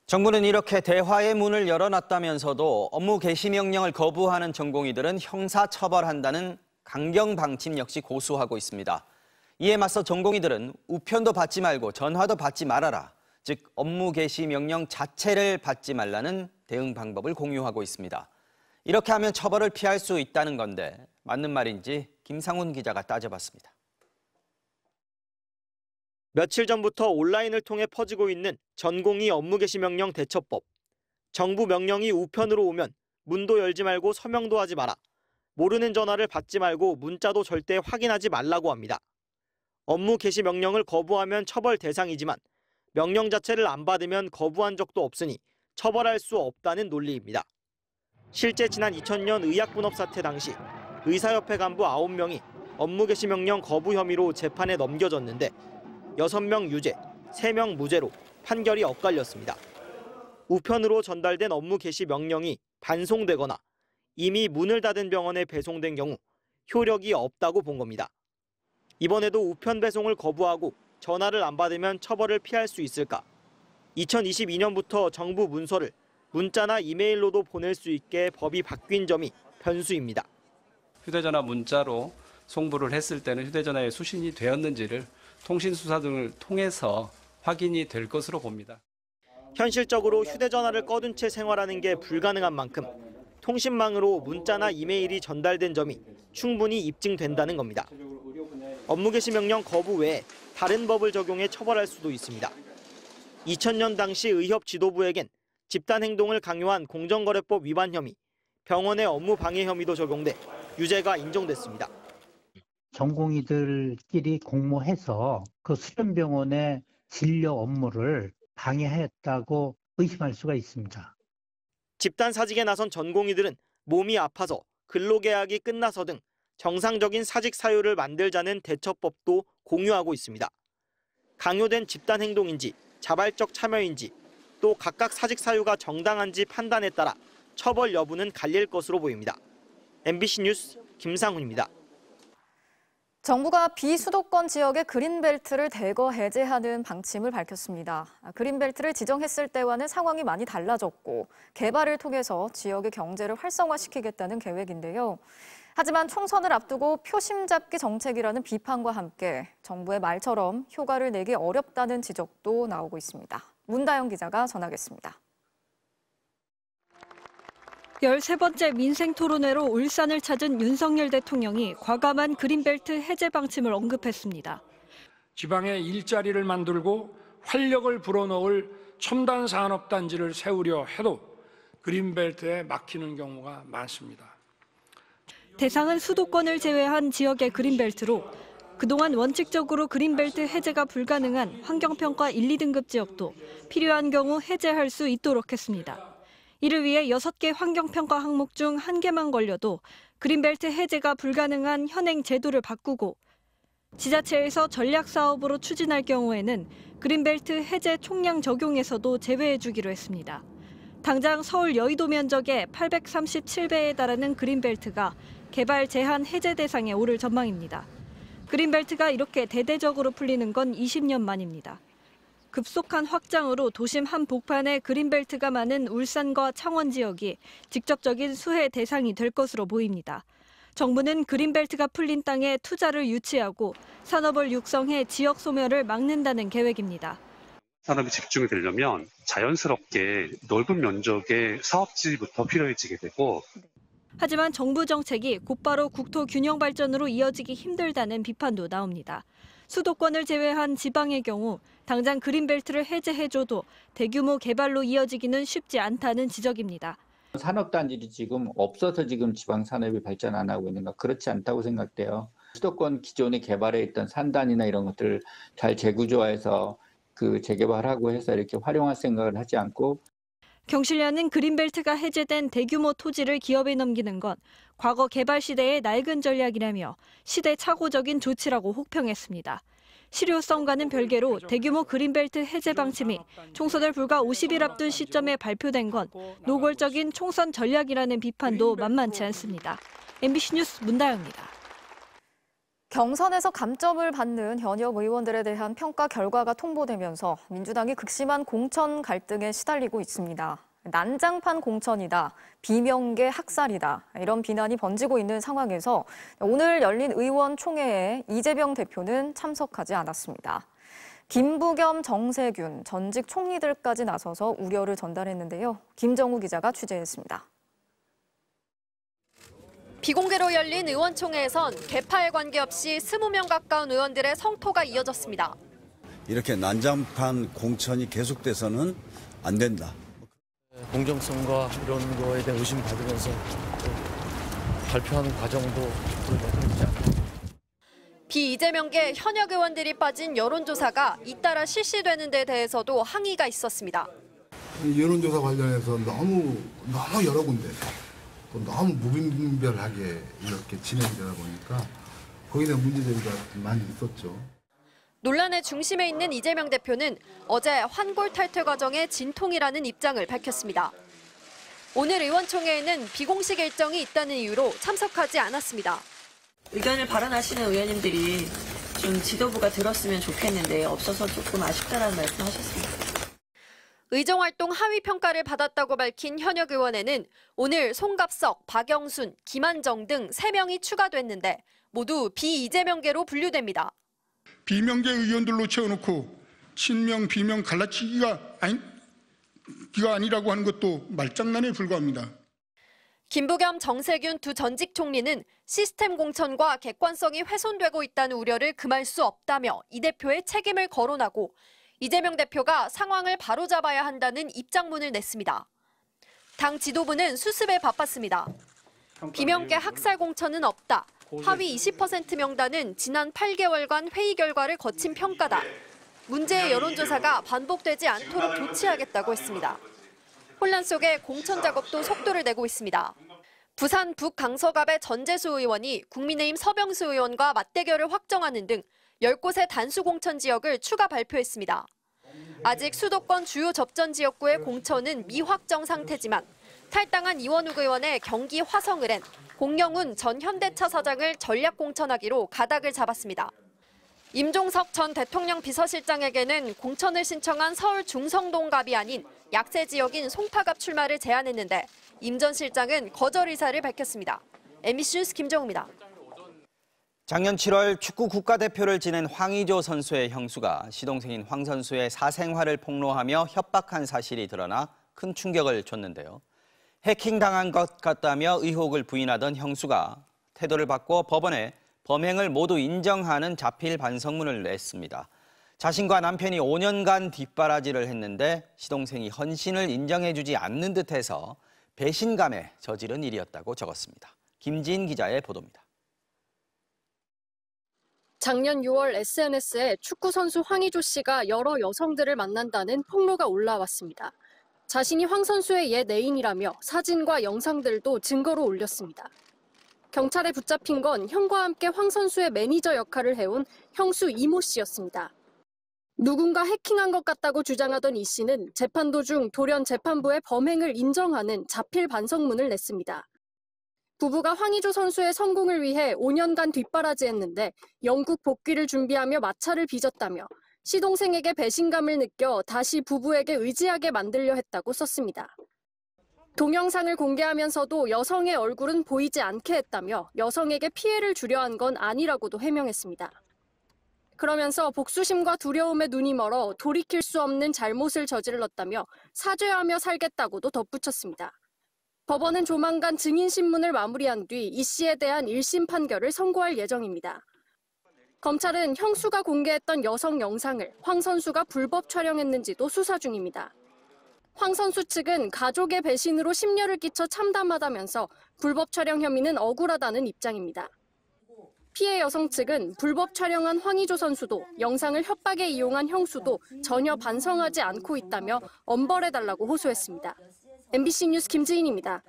정부는 이렇게 대화의 문을 열어놨다면서도 업무 개시 명령을 거부하는 전공의들은 형사처벌한다는 강경 방침 역시 고수하고 있습니다. 이에 맞서 전공의들은 우편도 받지 말고 전화도 받지 말아라, 즉 업무 개시 명령 자체를 받지 말라는 대응 방법을 공유하고 있습니다. 이렇게 하면 처벌을 피할 수 있다는 건데 맞는 말인지 김상훈 기자가 따져봤습니다. 며칠 전부터 온라인을 통해 퍼지고 있는 전공의 업무 개시 명령 대처법. 정부 명령이 우편으로 오면 문도 열지 말고 서명도 하지 마라. 모르는 전화를 받지 말고 문자도 절대 확인하지 말라고 합니다. 업무 개시 명령을 거부하면 처벌 대상이지만 명령 자체를 안 받으면 거부한 적도 없으니 처벌할 수 없다는 논리입니다. 실제 지난 2000년 의약분업 사태 당시 의사협회 간부 9명이 업무 개시 명령 거부 혐의로 재판에 넘겨졌는데 6명 유죄, 3명 무죄로 판결이 엇갈렸습니다. 우편으로 전달된 업무 개시 명령이 반송되거나 이미 문을 닫은 병원에 배송된 경우 효력이 없다고 본 겁니다. 이번에도 우편 배송을 거부하고 전화를 안 받으면 처벌을 피할 수 있을까? 2022년부터 정부 문서를 문자나 이메일로도 보낼 수 있게 법이 바뀐 점이 변수입니다. 휴대전화 문자로 송부를 했을 때는 휴대전화에 수신이 되었는지를 통신수사 등을 통해서 확인이 될 것으로 봅니다. 현실적으로 휴대전화를 꺼둔 채 생활하는 게 불가능한 만큼 통신망으로 문자나 이메일이 전달된 점이 충분히 입증된다는 겁니다. 업무 개시 명령 거부 외에 다른 법을 적용해 처벌할 수도 있습니다. 2000년 당시 의협 지도부에겐 집단 행동을 강요한 공정거래법 위반 혐의, 병원의 업무 방해 혐의도 적용돼 유죄가 인정됐습니다. 전공의들끼리 공모해서 그 수련병원의 진료 업무를 방해했다고 의심할 수가 있습니다. 집단 사직에 나선 전공의들은 몸이 아파서 근로계약이 끝나서 등 정상적인 사직 사유를 만들자는 대처법도 공유하고 있습니다. 강요된 집단 행동인지 자발적 참여인지 또 각각 사직 사유가 정당한지 판단에 따라 처벌 여부는 갈릴 것으로 보입니다. MBC 뉴스 김상훈입니다. 정부가 비수도권 지역의 그린벨트를 대거 해제하는 방침을 밝혔습니다. 그린벨트를 지정했을 때와는 상황이 많이 달라졌고 개발을 통해서 지역의 경제를 활성화시키겠다는 계획인데요. 하지만 총선을 앞두고 표심 잡기 정책이라는 비판과 함께 정부의 말처럼 효과를 내기 어렵다는 지적도 나오고 있습니다. 문다영 기자가 전하겠습니다. 13번째 민생토론회로 울산을 찾은 윤석열 대통령이 과감한 그린벨트 해제 방침을 언급했습니다. 지방에 일자리를 만들고 활력을 불어넣을 첨단 산업단지를 세우려 해도 그린벨트에 막히는 경우가 많습니다. 대상은 수도권을 제외한 지역의 그린벨트로 그동안 원칙적으로 그린벨트 해제가 불가능한 환경평가 1, 2등급 지역도 필요한 경우 해제할 수 있도록 했습니다. 이를 위해 6개 환경평가 항목 중 1개만 걸려도 그린벨트 해제가 불가능한 현행 제도를 바꾸고 지자체에서 전략사업으로 추진할 경우에는 그린벨트 해제 총량 적용에서도 제외해주기로 했습니다. 당장 서울 여의도 면적의 837배에 달하는 그린벨트가 개발 제한 해제 대상에 오를 전망입니다. 그린벨트가 이렇게 대대적으로 풀리는 건 20년 만입니다. 급속한 확장으로 도심 한복판에 그린벨트가 많은 울산과 창원 지역이 직접적인 수혜 대상이 될 것으로 보입니다. 정부는 그린벨트가 풀린 땅에 투자를 유치하고 산업을 육성해 지역 소멸을 막는다는 계획입니다. 산업이 집중이 되려면 자연스럽게 넓은 면적의 사업지부터 필요해지게 되고 하지만 정부 정책이 곧바로 국토 균형 발전으로 이어지기 힘들다는 비판도 나옵니다. 수도권을 제외한 지방의 경우 당장 그린벨트를 해제해줘도 대규모 개발로 이어지기는 쉽지 않다는 지적입니다. 산업단지도 지금 없어서 지금 지방산업이 발전 안 하고 있는가 그렇지 않다고 생각돼요. 수도권 기존에 개발해 있던 산단이나 이런 것들을 잘 재구조화해서 재개발하고 해서 이렇게 활용할 생각을 하지 않고 경실련은 그린벨트가 해제된 대규모 토지를 기업에 넘기는 건 과거 개발 시대의 낡은 전략이라며 시대착오적인 조치라고 혹평했습니다. 실효성과는 별개로 대규모 그린벨트 해제 방침이 총선을 불과 50일 앞둔 시점에 발표된 건 노골적인 총선 전략이라는 비판도 만만치 않습니다. MBC 뉴스 문다영입니다. 경선에서 감점을 받는 현역 의원들에 대한 평가 결과가 통보되면서 민주당이 극심한 공천 갈등에 시달리고 있습니다. 난장판 공천이다, 비명계 학살이다, 이런 비난이 번지고 있는 상황에서 오늘 열린 의원총회에 이재명 대표는 참석하지 않았습니다. 김부겸, 정세균, 전직 총리들까지 나서서 우려를 전달했는데요. 김정우 기자가 취재했습니다. 비공개로 열린 의원총회에선 계파에 관계없이 20명 가까운 의원들의 성토가 이어졌습니다. 이렇게 난장판 공천이 계속돼서는 안 된다. 공정성과 이런 거에 대한 의심 받으면서 발표하는 과정도 그렇지 않고. 비이재명계 현역 의원들이 빠진 여론조사가 잇따라 실시되는 데 대해서도 항의가 있었습니다. 여론조사 관련해서 너무 여러 군데 또 너무 무분별하게 이렇게 진행되다 보니까 거기에 대한 문제제기가 많이 있었죠. 논란의 중심에 있는 이재명 대표는 어제 환골 탈퇴 과정의 진통이라는 입장을 밝혔습니다. 오늘 의원총회에는 비공식 일정이 있다는 이유로 참석하지 않았습니다. 의견을 발언하시는 의원님들이 좀 지도부가 들었으면 좋겠는데 없어서 조금 아쉽다라는 말씀하셨습니다. 의정활동 하위 평가를 받았다고 밝힌 현역 의원에는 오늘 송갑석, 박영순, 김한정 등 3명이 추가됐는데 모두 비이재명계로 분류됩니다. 비명계 의원들로 채워놓고 친명, 비명 갈라치기가 아니라고 하는 것도 말장난에 불과합니다. 김부겸, 정세균 두 전직 총리는 시스템 공천과 객관성이 훼손되고 있다는 우려를 금할 수 없다며 이 대표의 책임을 거론하고 이재명 대표가 상황을 바로잡아야 한다는 입장문을 냈습니다. 당 지도부는 수습에 바빴습니다. 비명계 학살 공천은 없다. 하위 20% 명단은 지난 8개월간 회의 결과를 거친 평가다. 문제의 여론조사가 반복되지 않도록 조치하겠다고 했습니다. 혼란 속에 공천 작업도 속도를 내고 있습니다. 부산 북강서갑의 전재수 의원이 국민의힘 서병수 의원과 맞대결을 확정하는 등 10곳의 단수 공천 지역을 추가 발표했습니다. 아직 수도권 주요 접전 지역구의 공천은 미확정 상태지만 탈당한 이원욱 의원의 경기 화성을엔 공영훈 전 현대차 사장을 전략 공천하기로 가닥을 잡았습니다. 임종석 전 대통령 비서실장에게는 공천을 신청한 서울 중성동갑이 아닌 약세 지역인 송파갑 출마를 제안했는데 임 전 실장은 거절 의사를 밝혔습니다. MBC 뉴스 김정우입니다. 작년 7월 축구 국가대표를 지낸 황의조 선수의 형수가 시동생인 황 선수의 사생활을 폭로하며 협박한 사실이 드러나 큰 충격을 줬는데요. 해킹당한 것 같다며 의혹을 부인하던 형수가 태도를 바꿔 법원에 범행을 모두 인정하는 자필 반성문을 냈습니다. 자신과 남편이 5년간 뒷바라지를 했는데 시동생이 헌신을 인정해주지 않는 듯해서 배신감에 저지른 일이었다고 적었습니다. 김지인 기자의 보도입니다. 작년 6월 SNS에 축구 선수 황의조 씨가 여러 여성들을 만난다는 폭로가 올라왔습니다. 자신이 황 선수의 옛 애인이라며 사진과 영상들도 증거로 올렸습니다. 경찰에 붙잡힌 건 형과 함께 황 선수의 매니저 역할을 해온 형수 이모 씨였습니다. 누군가 해킹한 것 같다고 주장하던 이 씨는 재판 도중 돌연 재판부에 범행을 인정하는 자필 반성문을 냈습니다. 부부가 황의조 선수의 성공을 위해 5년간 뒷바라지했는데 영국 복귀를 준비하며 마찰을 빚었다며 시동생에게 배신감을 느껴 다시 부부에게 의지하게 만들려 했다고 썼습니다. 동영상을 공개하면서도 여성의 얼굴은 보이지 않게 했다며 여성에게 피해를 주려 한 건 아니라고도 해명했습니다. 그러면서 복수심과 두려움에 눈이 멀어 돌이킬 수 없는 잘못을 저질렀다며 사죄하며 살겠다고도 덧붙였습니다. 법원은 조만간 증인신문을 마무리한 뒤 이 씨에 대한 1심 판결을 선고할 예정입니다. 검찰은 형수가 공개했던 여성 영상을 황 선수가 불법 촬영했는지도 수사 중입니다. 황 선수 측은 가족의 배신으로 심려를 끼쳐 참담하다면서 불법 촬영 혐의는 억울하다는 입장입니다. 피해 여성 측은 불법 촬영한 황의조 선수도 영상을 협박에 이용한 형수도 전혀 반성하지 않고 있다며 엄벌해달라고 호소했습니다. MBC 뉴스 김지인입니다.